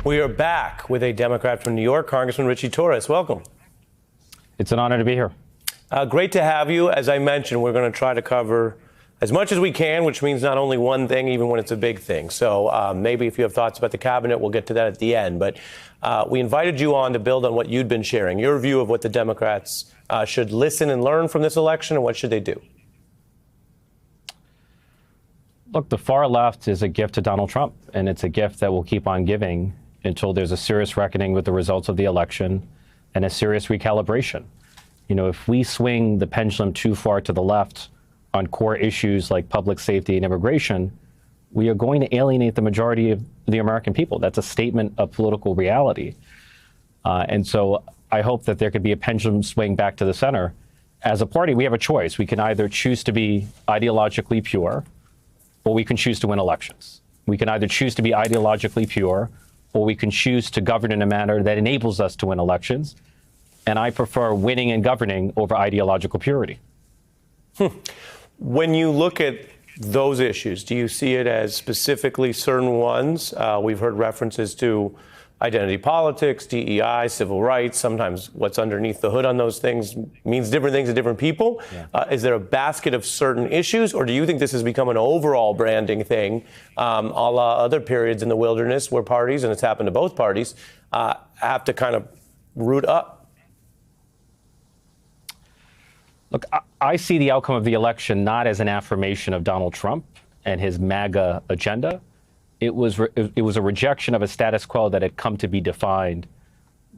We are back with a Democrat from New York, Congressman Ritchie Torres. Welcome. It's an honor to be here. Great to have you. As I mentioned, we're going to try to cover as much as we can, which means not only one thing, even when it's a big thing. So maybe if you have thoughts about the cabinet, we'll get to that at the end. But we invited you on to build on what you'd been sharing, your view of what the Democrats should listen and learn from this election, and what should they do? Look, the far left is a gift to Donald Trump, and it's a gift that will keep on giving until there's a serious reckoning with the results of the election and a serious recalibration. You know, if we swing the pendulum too far to the left on core issues like public safety and immigration, we are going to alienate the majority of the American people. That's a statement of political reality. And so I hope that there could be a pendulum swing back to the center. As a party, we have a choice. We can either choose to be ideologically pure, or we can choose to win elections. We can either choose to be ideologically pure, or we can choose to govern in a manner that enables us to win elections. And I prefer winning and governing over ideological purity. When you look at those issues, do you see it as specifically certain ones? We've heard references to identity politics, DEI, civil rights. Sometimes what's underneath the hood on those things means different things to different people. Yeah. Is there a basket of certain issues, or do you think this has become an overall branding thing, a la other periods in the wilderness where parties, and it's happened to both parties, have to kind of root up? Look, I see the outcome of the election not as an affirmation of Donald Trump and his MAGA agenda. It was a rejection of a status quo that had come to be defined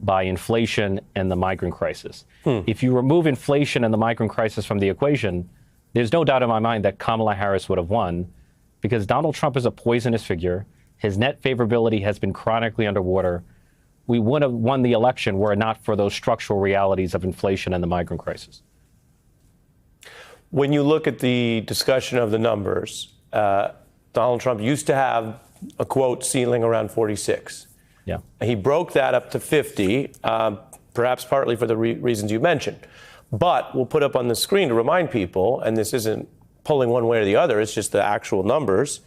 by inflation and the migrant crisis. If you remove inflation and the migrant crisis from the equation, there's no doubt in my mind that Kamala Harris would have won, because Donald Trump is a poisonous figure. His net favorability has been chronically underwater. We would have won the election were it not for those structural realities of inflation and the migrant crisis. When you look at the discussion of the numbers, Donald Trump used to have a quote ceiling around 46. Yeah. He broke that up to 50, perhaps partly for the reasons you mentioned. But we'll put up on the screen to remind people, and this isn't pulling one way or the other, it's just the actual numbers.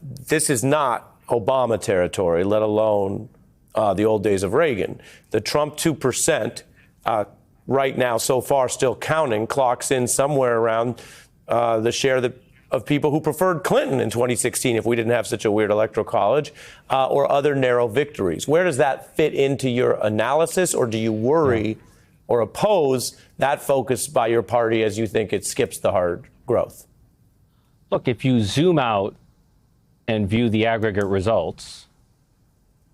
This is not Obama territory, let alone the old days of Reagan. The Trump 2%, right now, so far, still counting, clocks in somewhere around the share of people who preferred Clinton in 2016 if we didn't have such a weird electoral college, or other narrow victories. Where does that fit into your analysis, or do you worry or oppose that focus by your party as you think it skips the hard growth? Look, if you zoom out and view the aggregate results,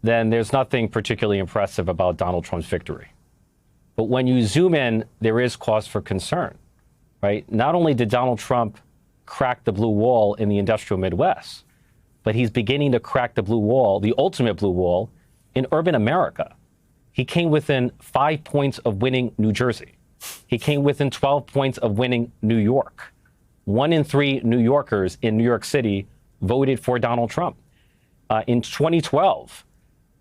then there's nothing particularly impressive about Donald Trump's victory. But when you zoom in, there is cause for concern, right? Not only did Donald Trump crack the blue wall in the industrial Midwest, but he's beginning to crack the blue wall, the ultimate blue wall, in urban America. He came within 5 points of winning New Jersey. He came within 12 points of winning New York. 1 in 3 New Yorkers in New York City voted for Donald Trump. In 2012,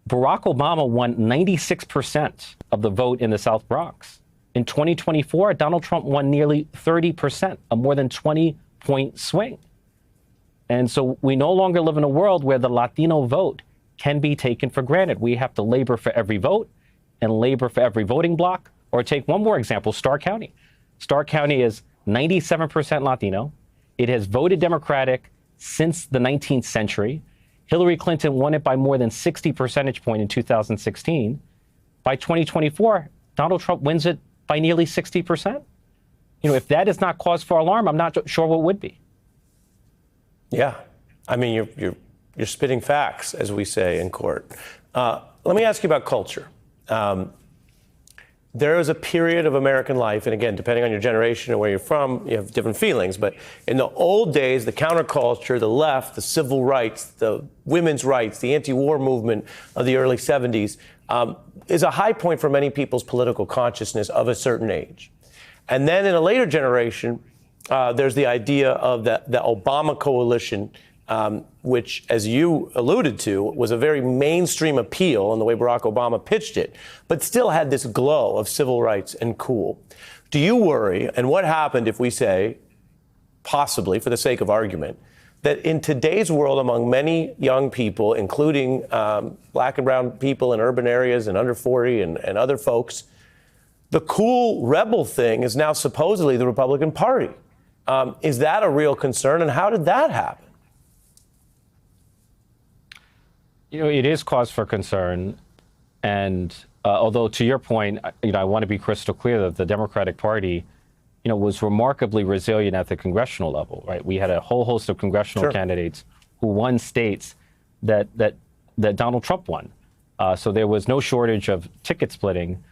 Barack Obama won 96% of the vote in the South Bronx. In 2024, Donald Trump won nearly 30%, a more than 20-point swing. And so we no longer live in a world where the Latino vote can be taken for granted. We have to labor for every vote and labor for every voting block. Or take one more example, Starr County. Starr County is 97% Latino. It has voted Democratic since the 19th century. Hillary Clinton won it by more than 60 percentage points in 2016. By 2024, Donald Trump wins it by nearly 60%. You know, if that is not cause for alarm, I'm not sure what would be. Yeah, I mean, you're spitting facts, as we say in court. Let me ask you about culture. There is a period of American life, and again, depending on your generation and where you're from, you have different feelings. But in the old days, the counterculture, the left, the civil rights, the women's rights, the anti-war movement of the early 70s is a high point for many people's political consciousness of a certain age. And then in a later generation, there's the idea of the Obama coalition, which, as you alluded to, was a very mainstream appeal in the way Barack Obama pitched it, but still had this glow of civil rights and cool. Do you worry, and what happened if we say, possibly, for the sake of argument, that in today's world, among many young people, including black and brown people in urban areas and under 40 and other folks, the cool rebel thing is now supposedly the Republican Party. Is that a real concern, and how did that happen? You know, it is cause for concern. And although, to your point, I want to be crystal clear that the Democratic Party, was remarkably resilient at the congressional level, right? We had a whole host of congressional candidates who won states that Donald Trump won. So there was no shortage of ticket splitting.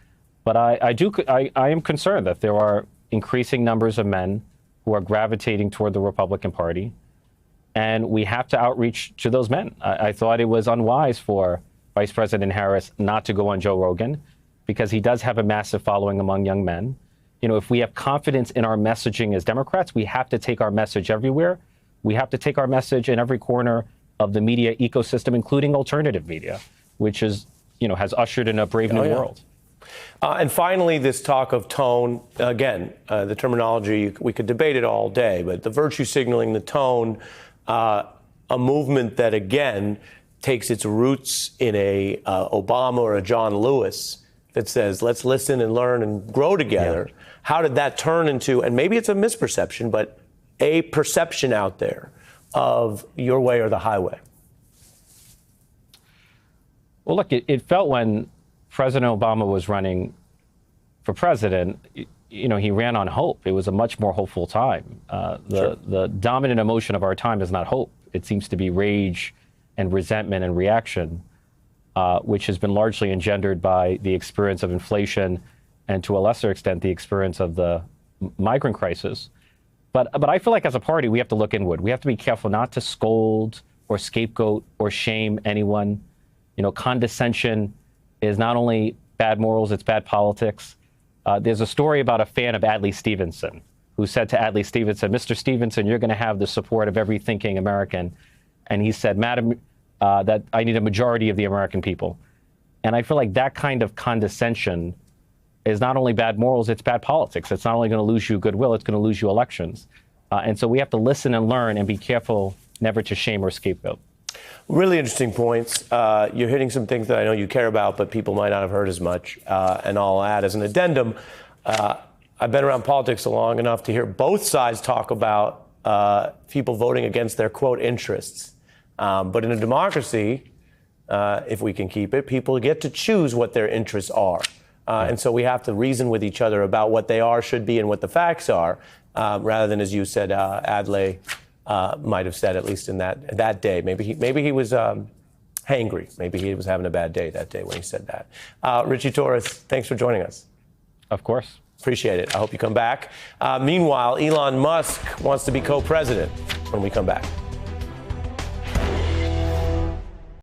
But I am concerned that there are increasing numbers of men who are gravitating toward the Republican Party. And we have to outreach to those men. I thought it was unwise for Vice President Harris not to go on Joe Rogan, because he does have a massive following among young men. If we have confidence in our messaging as Democrats, we have to take our message everywhere. We have to take our message in every corner of the media ecosystem, including alternative media, which is, has ushered in a brave new world. And finally, this talk of tone, again, the terminology, we could debate it all day, but the virtue signaling, the tone, a movement that, again, takes its roots in a Obama or a John Lewis that says, let's listen and learn and grow together. Yeah. How did that turn into, and maybe it's a misperception, but a perception out there of your way or the highway? Well, look, it felt when President Obama was running for president, he ran on hope. It was a much more hopeful time. The dominant emotion of our time is not hope. It seems to be rage and resentment and reaction, which has been largely engendered by the experience of inflation and, to a lesser extent, the experience of the migrant crisis. But I feel like as a party, we have to look inward. We have to be careful not to scold or scapegoat or shame anyone. Condescension is not only bad morals, it's bad politics. There's a story about a fan of Adlai Stevenson who said to Adlai Stevenson, "Mr. Stevenson, you're going to have the support of every thinking American." And he said, "Madam, that I need a majority of the American people." And I feel like that kind of condescension is not only bad morals, it's bad politics. It's not only going to lose you goodwill, it's going to lose you elections. And so we have to listen and learn and be careful never to shame or scapegoat. Really interesting points. You're hitting some things that I know you care about, but people might not have heard as much. And I'll add as an addendum, I've been around politics long enough to hear both sides talk about people voting against their, quote, interests. But in a democracy, if we can keep it, people get to choose what their interests are. And so we have to reason with each other about what they are, should be, and what the facts are, rather than, as you said, Adlai might have said, at least in that day. Maybe he was hangry. Maybe he was having a bad day that day when he said that. Ritchie Torres, thanks for joining us. Of course. Appreciate it. I hope you come back. Meanwhile, Elon Musk wants to be co-president when we come back.